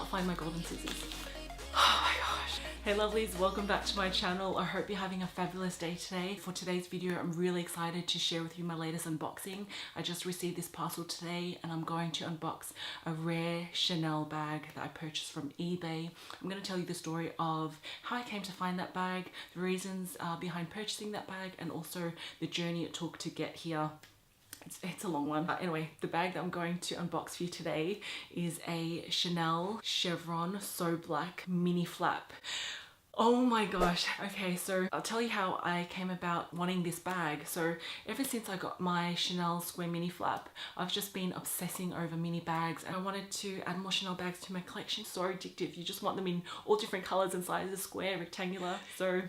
cannot find my golden scissors. Oh my gosh. Hey lovelies, welcome back to my channel. I hope you're having a fabulous day today. For today's video, I'm really excited to share with you my latest unboxing. I just received this parcel today and I'm going to unbox a rare Chanel bag that I purchased from eBay. I'm going to tell you the story of how I came to find that bag, the reasons behind purchasing that bag, and also the journey it took to get here. It's a long one. Anyway, the bag that I'm going to unbox for you today is a Chanel Chevron So Black mini flap. Oh my gosh. Okay, so I'll tell you how I came about wanting this bag. So ever since I got my Chanel square mini flap, I've just been obsessing over mini bags, and I wanted to add more Chanel bags to my collection. So addictive. You just want them in all different colors and sizes, square, rectangular. So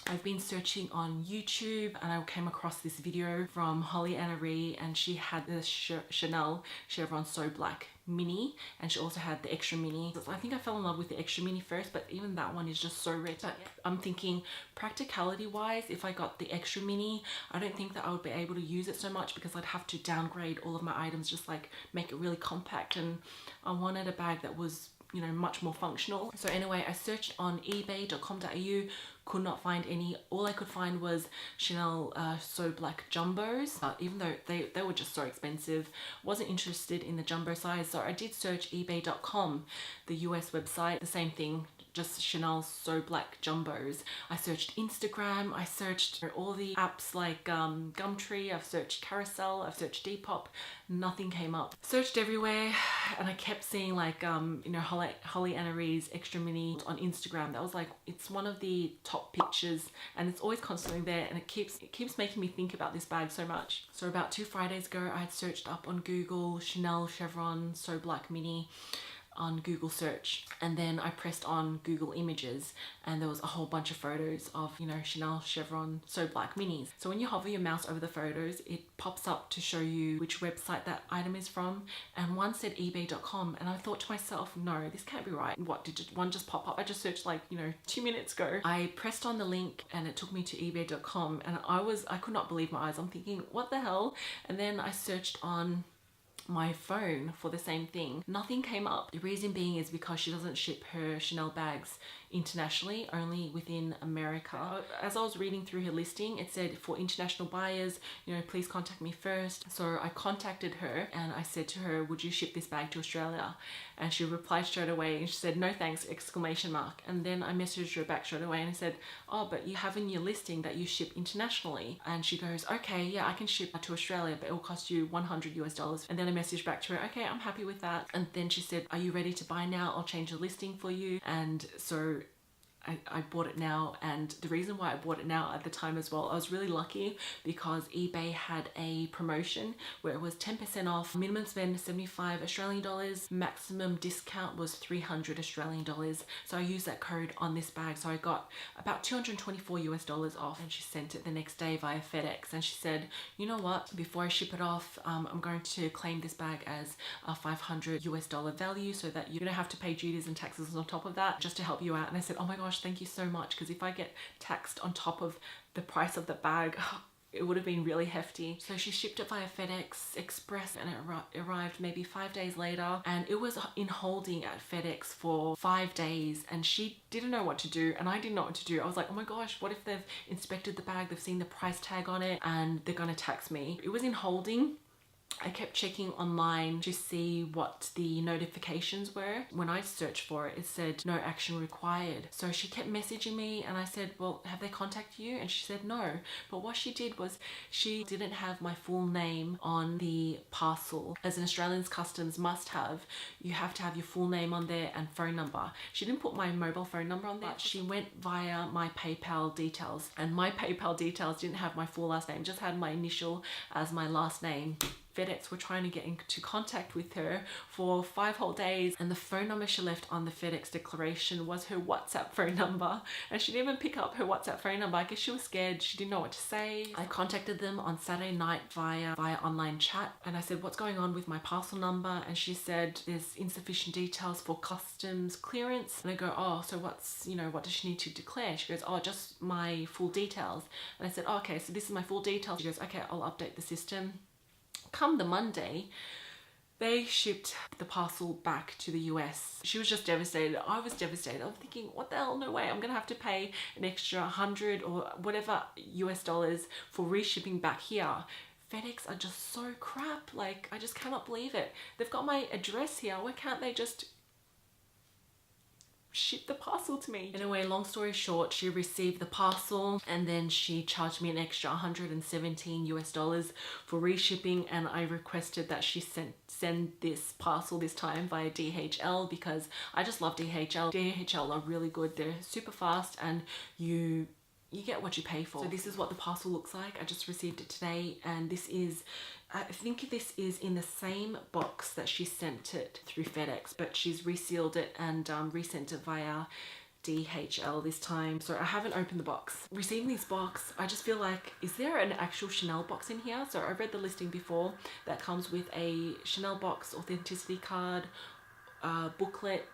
I've been searching on YouTube and I came across this video from Holly Anna Rees, and she had the Chanel Chevron So Black mini, and she also had the extra mini. So I think I fell in love with the extra mini first, but even that one is just so rare. But I'm thinking practicality wise, if I got the extra mini, I don't think that I would be able to use it so much because I'd have to downgrade all of my items, just like make it really compact. And I wanted a bag that was, you know, much more functional. So anyway, I searched on ebay.com.au, could not find any. All I could find was Chanel So Black jumbos, even though they were just so expensive. Wasn't interested in the jumbo size, so I did search ebay.com, the US website, the same thing, just Chanel So Black jumbos. I searched Instagram, I searched all the apps like Gumtree, I've searched Carousel, I've searched Depop, nothing came up. Searched everywhere and I kept seeing like you know, Holly Anna Rees extra mini on Instagram. That was like, it's one of the top pictures and it's always constantly there, and it keeps making me think about this bag so much. So about 2 Fridays ago, I had searched up on Google Chanel Chevron So Black mini on Google search, and then I pressed on Google Images and there was a whole bunch of photos of, you know, Chanel Chevron So Black minis. So when you hover your mouse over the photos, it pops up to show you which website that item is from, and one said ebay.com, and I thought to myself, no, this can't be right. What, did one just pop up? I just searched like, you know, 2 minutes ago. I pressed on the link and it took me to ebay.com, and I could not believe my eyes. I'm thinking, what the hell? And then I searched on my phone for the same thing. Nothing came up. The reason being is because she doesn't ship her Chanel bags internationally, only within America. As I was reading through her listing, it said for international buyers, you know, please contact me first. So I contacted her and I said to her, would you ship this bag to Australia? And she replied straight away and she said, no thanks, exclamation mark. And then I messaged her back straight away and I said, oh, but you have in your listing that you ship internationally. And she goes, okay, yeah, I can ship to Australia, but it will cost you $100 US. And then I messaged back to her, okay, I'm happy with that. And then she said, are you ready to buy now? I'll change the listing for you. And so I bought it now, and the reason why I bought it now at the time as well, I was really lucky because eBay had a promotion where it was 10% off, minimum spend 75 Australian dollars, maximum discount was 300 Australian dollars. So I used that code on this bag, so I got about 224 US dollars off, and she sent it the next day via FedEx. And she said, you know what, before I ship it off, I'm going to claim this bag as a 500 US dollar value so that you don't have to pay duties and taxes on top of that, just to help you out. And I said, oh my gosh, thank you so much, because if I get taxed on top of the price of the bag, it would have been really hefty. So she shipped it via FedEx Express, and it arrived maybe 5 days later, and it was in holding at FedEx for 5 days, and she didn't know what to do and I didn't know what to do. I was like, oh my gosh, what if they've inspected the bag, they've seen the price tag on it and they're gonna tax me? It was in holding. I kept checking online to see what the notifications were. When I searched for it, it said no action required. So she kept messaging me and I said, well, have they contacted you? And she said no. But what she did was she didn't have my full name on the parcel. As an Australian's customs must have, you have to have your full name on there and phone number. She didn't put my mobile phone number on there, but she went via my PayPal details, and my PayPal details didn't have my full last name, just had my initial as my last name. FedEx were trying to get into contact with her for 5 whole days, and the phone number she left on the FedEx declaration was her WhatsApp phone number, and she didn't even pick up her WhatsApp phone number. I guess she was scared, she didn't know what to say. I contacted them on Saturday night via online chat, and I said, what's going on with my parcel number? And she said there's insufficient details for customs clearance. And I go, oh, so what's, you know, what does she need to declare? She goes, oh, just my full details. And I said, oh, okay, so this is my full details. She goes, okay, I'll update the system. Come the Monday, They shipped the parcel back to the US. She was just devastated. I was devastated. I'm thinking, what the hell? No way. I'm gonna have to pay an extra 100 or whatever US dollars for reshipping back here. FedEx are just so crap. Like, I just cannot believe it. They've got my address here. Why can't they just ship the parcel to me? Anyway, long story short, she received the parcel and then she charged me an extra 117 US dollars for reshipping, and I requested that she send this parcel this time via DHL because I just love DHL. DHL are really good. They're super fast and you get what you pay for. So this is what the parcel looks like. I just received it today, and this is, I think this is in the same box that she sent it through FedEx, but she's resealed it and resent it via DHL this time. So I haven't opened the box. Receiving this box, I just feel like, is there an actual Chanel box in here? So I read the listing before that comes with a Chanel box, authenticity card, booklet.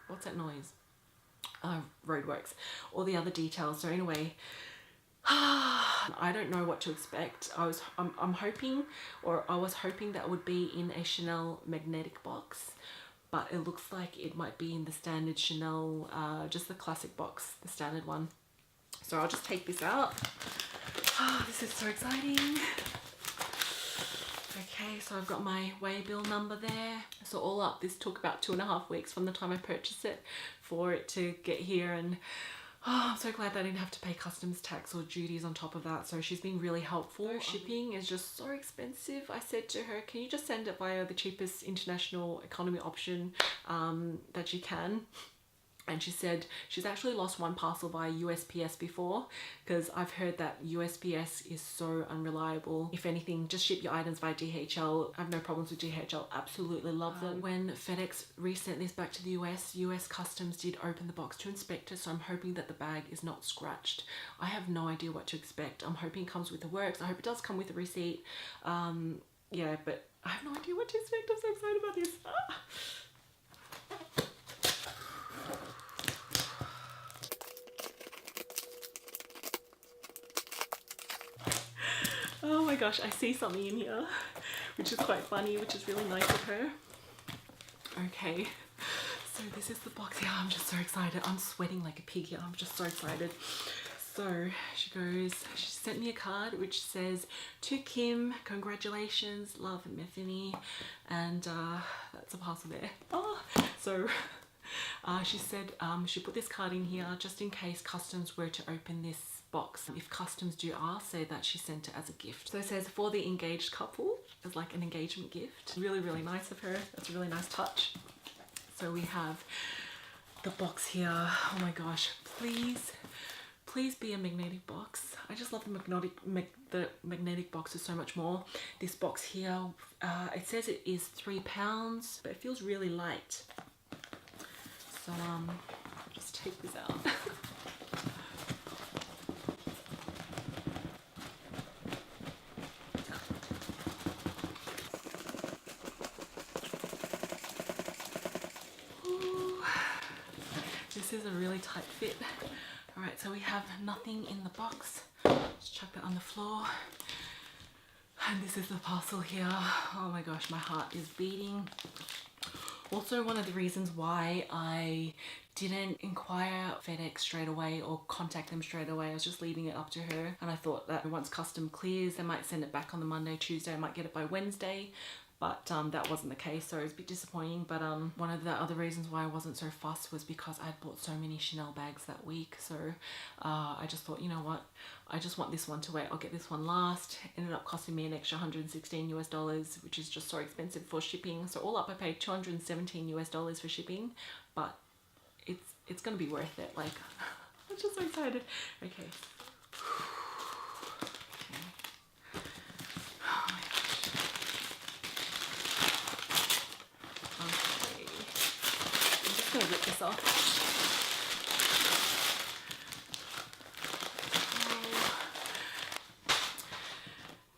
What's that noise? Roadworks, all the other details. So anyway, I don't know what to expect. I'm hoping, or I was hoping that would be in a Chanel magnetic box, but it looks like it might be in the standard Chanel, just the classic box, the standard one. So I'll just take this out. This is so exciting. Okay, so I've got my weigh bill number there. So all up, this took about 2.5 weeks from the time I purchased it for it to get here, and I'm so glad that I didn't have to pay customs tax or duties on top of that. So she's been really helpful. Shipping is just so expensive. I said to her, can you just send it via the cheapest international economy option that you can? And she said she's actually lost one parcel via USPS before, because I've heard that USPS is so unreliable. If anything, just ship your items via DHL. I have no problems with DHL, absolutely love them. When FedEx resent this back to the US Customs did open the box to inspect it, so I'm hoping that the bag is not scratched. I have no idea what to expect. I'm hoping it comes with the works. I hope it does come with a receipt. Yeah, but I have no idea what to expect. I'm so excited about this. Oh my gosh, I see something in here, which is quite funny, which is really nice of her. Okay, so this is the box here. I'm just so excited. I'm sweating like a pig here. I'm just so excited. So she sent me a card which says, "To Kim, congratulations, love, Methany," and that's a parcel there. So she said she put this card in here just in case customs were to open this box. If customs do ask, say that she sent it as a gift. So it says, for the engaged couple, as like an engagement gift. Really, really nice of her. That's a really nice touch. So we have the box here. Oh my gosh, please be a magnetic box. I just love the magnetic boxes so much more. This box here, it says it is 3 pounds, but it feels really light. So just take this out. This is a really tight fit. All right, so we have nothing in the box. Just chuck that on the floor. And this is the parcel here. Oh my gosh, my heart is beating. Also, one of the reasons why I didn't inquire FedEx straight away or contact them straight away, I was just leaving it up to her, and I thought that once custom clears, they might send it back on the Monday, Tuesday. I might get it by Wednesday, but that wasn't the case, so it was a bit disappointing. But one of the other reasons why I wasn't so fussed was because I'd bought so many Chanel bags that week. So I just thought, you know what, I just want this one to wait. I'll get this one last. Ended up costing me an extra 116 US dollars, which is just so expensive for shipping. So all up, I paid 217 US dollars for shipping, but it's gonna be worth it. Like, I'm just so excited. Okay. Gonna rip this off.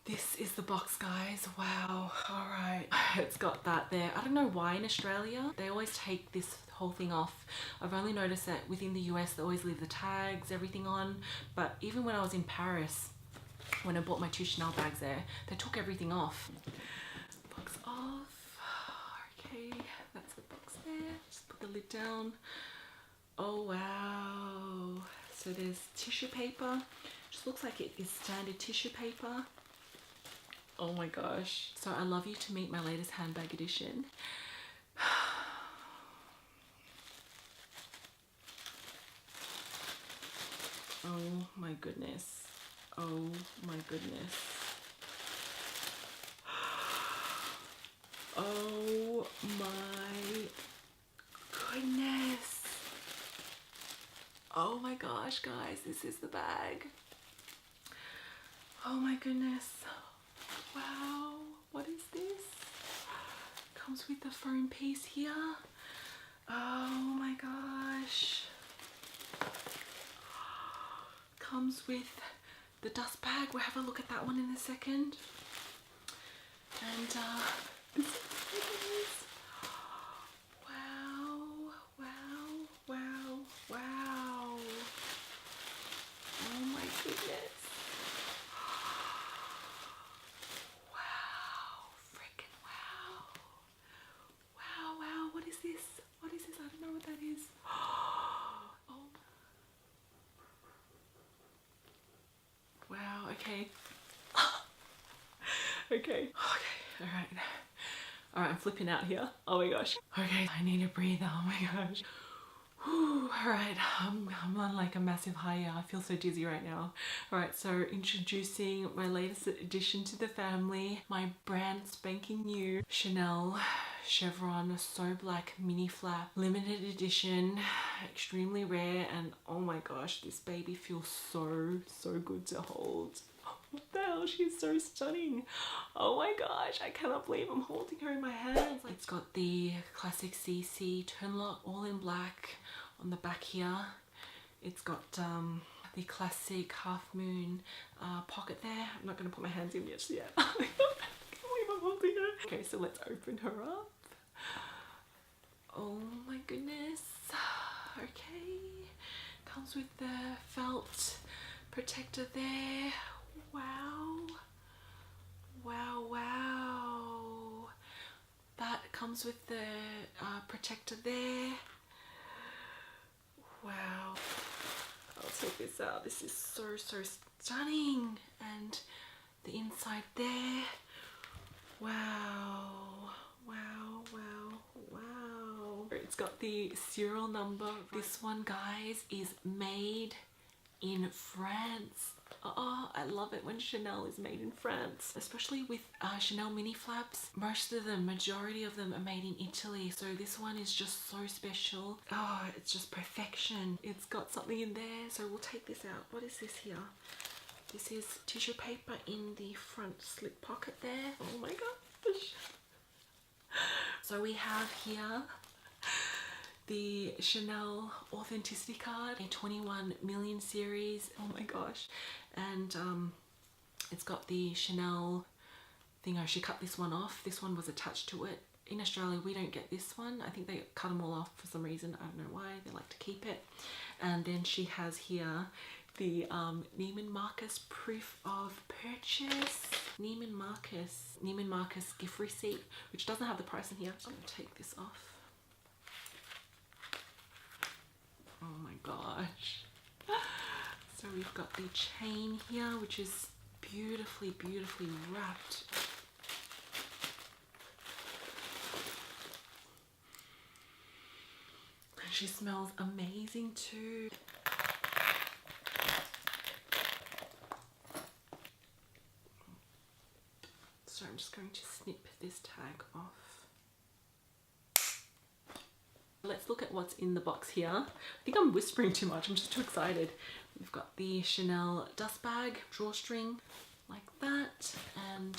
This is the box, guys. Wow. All right, it's got that there. I don't know why in Australia they always take this whole thing off. I've only noticed that within the US they always leave the tags, everything on, but even when I was in Paris, when I bought my 2 Chanel bags there, they took everything off. Box off. put the lid down. Oh wow. So there's tissue paper. Just looks like it is standard tissue paper. Oh my gosh. So I love you to meet my latest handbag edition. Oh my goodness. Oh my goodness. Oh my goodness. Oh my gosh, guys, this is the bag. Oh my goodness. Wow, what is this? Comes with the phone piece here. Oh my gosh. Comes with the dust bag. We'll have a look at that one in a second. And this is, wow, wow, wow, wow. Oh my goodness. Wow, freaking wow. Wow, wow, what is this? What is this? I don't know what that is. Oh. Wow, okay. Okay, alright. Alright, I'm flipping out here. Oh my gosh. Okay, I need to breathe. Oh my gosh. Alright, I'm on like a massive high. I feel so dizzy right now. Alright, so introducing my latest addition to the family, my brand spanking new Chanel Chevron So Black mini flap, limited edition, extremely rare, and oh my gosh, this baby feels so good to hold. What the hell, she's so stunning. Oh my gosh, I cannot believe I'm holding her in my hands. It's got the classic CC turn lock, all in black on the back here. It's got the classic half moon pocket there. I'm not going to put my hands in just yet. I can't believe I'm holding her. Okay, so let's open her up. Oh my goodness. Okay, comes with the felt protector there. Wow, wow, wow. That comes with the protector there. Wow. I'll take this out. This is so stunning. And the inside there. Wow, wow, wow, wow. It's got the serial number. This one, guys, is made in France. Oh, I love it when Chanel is made in France, especially with Chanel mini flaps. Most of them, majority of them are made in Italy. So this one is just so special. Oh, it's just perfection. It's got something in there. So we'll take this out. What is this here? This is tissue paper in the front slip pocket there. Oh my gosh. So we have here the Chanel authenticity card, a 21 million series. Oh my gosh. And it's got the Chanel thing. Oh, she cut this one off. This one was attached to it. In Australia, we don't get this one. I think they cut them all off for some reason. I don't know why. They like to keep it. And then she has here the Neiman Marcus proof of purchase. Neiman Marcus gift receipt, which doesn't have the price in here. I'm gonna take this off. Oh my gosh. So we've got the chain here, which is beautifully wrapped. And she smells amazing too. So I'm just going to snip this tag off. Let's look at what's in the box here. I think I'm whispering too much. I'm just too excited. We've got the Chanel dust bag, drawstring like that. And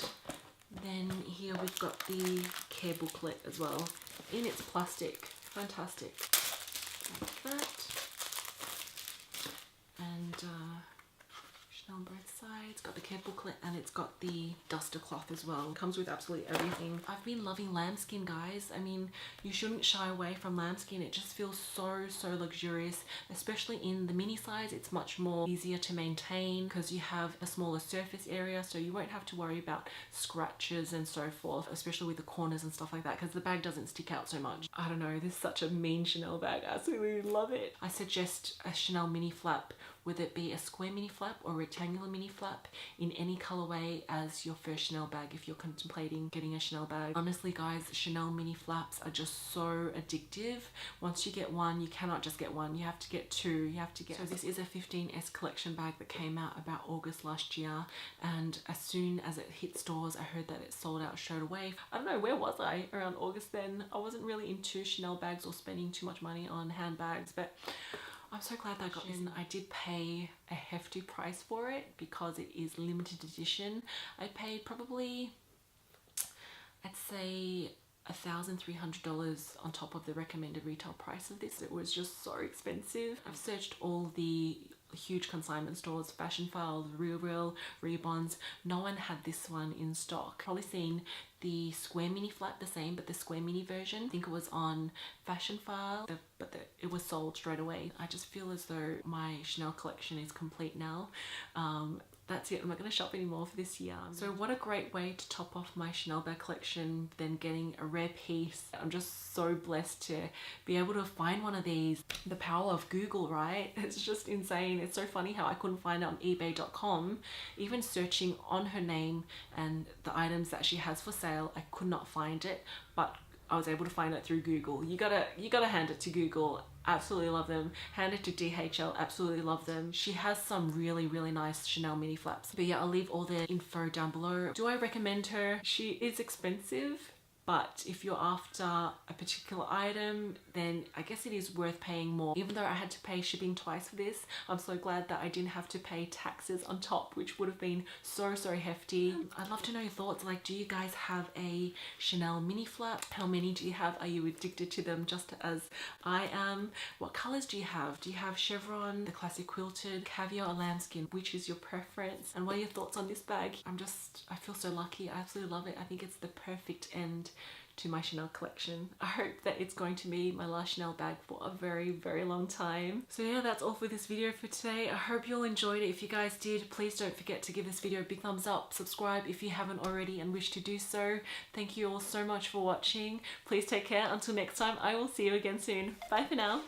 then here we've got the care booklet as well. In its plastic. Fantastic. Like that. And Chanel on both sides. Got the care booklet and it's got the duster cloth as well. It comes with absolutely everything. I've been loving lambskin, guys. I mean, you shouldn't shy away from lambskin. It just feels so luxurious, especially in the mini size. It's much more easier to maintain because you have a smaller surface area, so you won't have to worry about scratches and so forth, especially with the corners and stuff like that, because the bag doesn't stick out so much. I don't know, this is such a mean Chanel bag. I absolutely love it. I suggest a Chanel mini flap, whether it be a square mini flap or rectangular mini flap, in any colorway as your first Chanel bag if you're contemplating getting a Chanel bag. Honestly guys, Chanel mini flaps are just so addictive. Once you get one, you cannot just get one, you have to get two. You have to get, so this is a 15S collection bag that came out about August last year, and as soon as it hit stores I heard that it sold out straight away. I don't know, where was I around August then? I wasn't really into Chanel bags or spending too much money on handbags, but I'm so glad that I got this. I did pay a hefty price for it because it is limited edition. I paid probably, I'd say $1,300 on top of the recommended retail price of this. It was just so expensive. I've searched all the huge consignment stores, Fashion File, RealReal, Rebonds. No one had this one in stock. Probably seen the square mini flap the same, but the square mini version, I think it was on Fashion File, but it was sold straight away. I just feel as though my Chanel collection is complete now. That's it, I'm not going to shop anymore for this year. So what a great way to top off my Chanel bag collection than getting a rare piece. I'm just so blessed to be able to find one of these. The power of Google, right? It's just insane. It's so funny how I couldn't find it on ebay.com. Even searching on her name and the items that she has for sale, I could not find it, but I was able to find it through Google. You gotta hand it to Google. Absolutely love them. Hand it to DHL. Absolutely love them. She has some really nice Chanel mini flaps. But yeah, I'll leave all the info down below. Do I recommend her? She is expensive, but if you're after a particular item, then I guess it is worth paying more. Even though I had to pay shipping twice for this, I'm so glad that I didn't have to pay taxes on top, which would have been so hefty. I'd love to know your thoughts. Like, do you guys have a Chanel mini flap? How many do you have? Are you addicted to them just as I am? What colors do you have? Do you have chevron, the classic quilted, caviar, or lambskin? Which is your preference? And what are your thoughts on this bag? I feel so lucky. I absolutely love it. I think it's the perfect end to my Chanel collection. I hope that it's going to be my last Chanel bag for a very long time. So yeah, that's all for this video for today. I hope you all enjoyed it. If you guys did, please don't forget to give this video a big thumbs up, subscribe if you haven't already and wish to do so. Thank you all so much for watching. Please take care. Until next time, I will see you again soon. Bye for now.